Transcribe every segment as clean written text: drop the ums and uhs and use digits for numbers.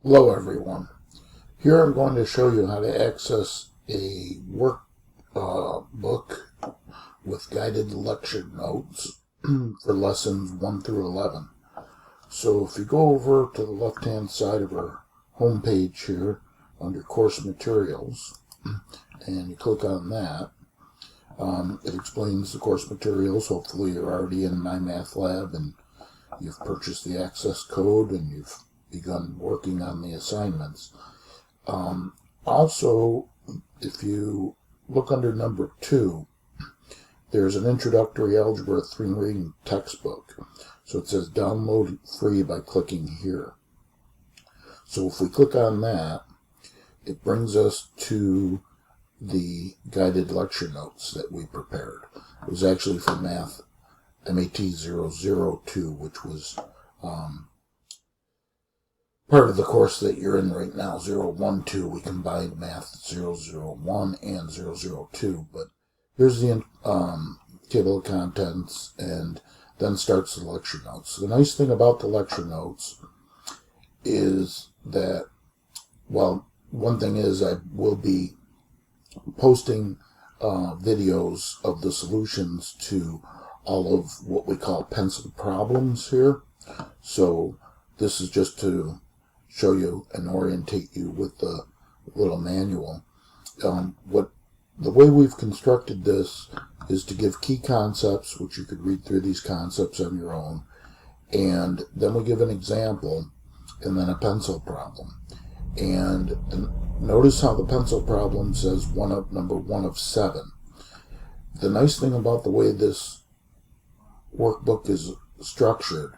Hello everyone. Here I'm going to show you how to access a workbook with guided lecture notes for lessons 1 through 11. So if you go over to the left hand side of our home page here under course materials and you click on that, it explains the course materials. Hopefully you're already in MyMathLab and you've purchased the access code and you've begun working on the assignments. Also, if you look under number 2, there's an introductory algebra 3 reading textbook. So it says download free by clicking here. So if we click on that, it brings us to the guided lecture notes that we prepared. It was actually for Math MAT 002, which was part of the course that you're in right now, 012. We combined Math 001 and 002, but here's the table of contents, and then starts the lecture notes. The nice thing about the lecture notes is that, well, one thing is I will be posting videos of the solutions to all of what we call pencil problems here. So this is just to show you and orientate you with the little manual. The way we've constructed this is to give key concepts, which you could read through these concepts on your own, and then we give an example and then a pencil problem. And notice how the pencil problem says number 1 of 7. The nice thing about the way this workbook is structured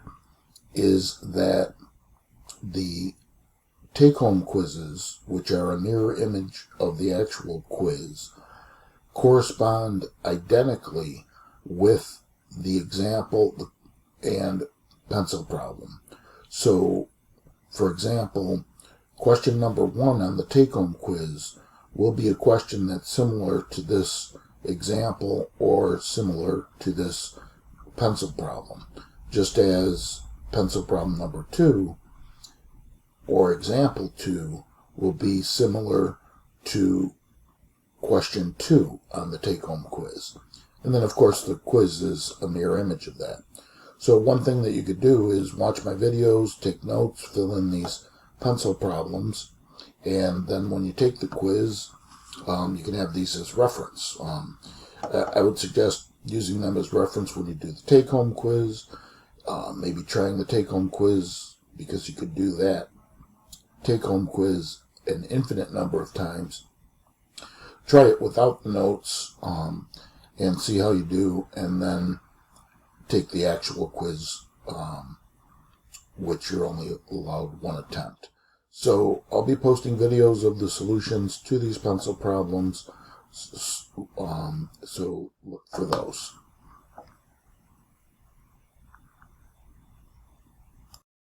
is that the take-home quizzes, which are a mirror image of the actual quiz, correspond identically with the example and pencil problem. So, for example, question number 1 on the take-home quiz will be a question that's similar to this example or similar to this pencil problem, just as pencil problem number 2 or example 2 will be similar to question 2 on the take-home quiz. And then, of course, the quiz is a mirror image of that. So one thing that you could do is watch my videos, take notes, fill in these pencil problems, and then when you take the quiz, you can have these as reference. I would suggest using them as reference when you do the take-home quiz, maybe trying the take-home quiz, because you could do that take-home quiz an infinite number of times. Try it without the notes and see how you do, and then take the actual quiz, which you're only allowed 1 attempt. So I'll be posting videos of the solutions to these pencil problems, so look for those.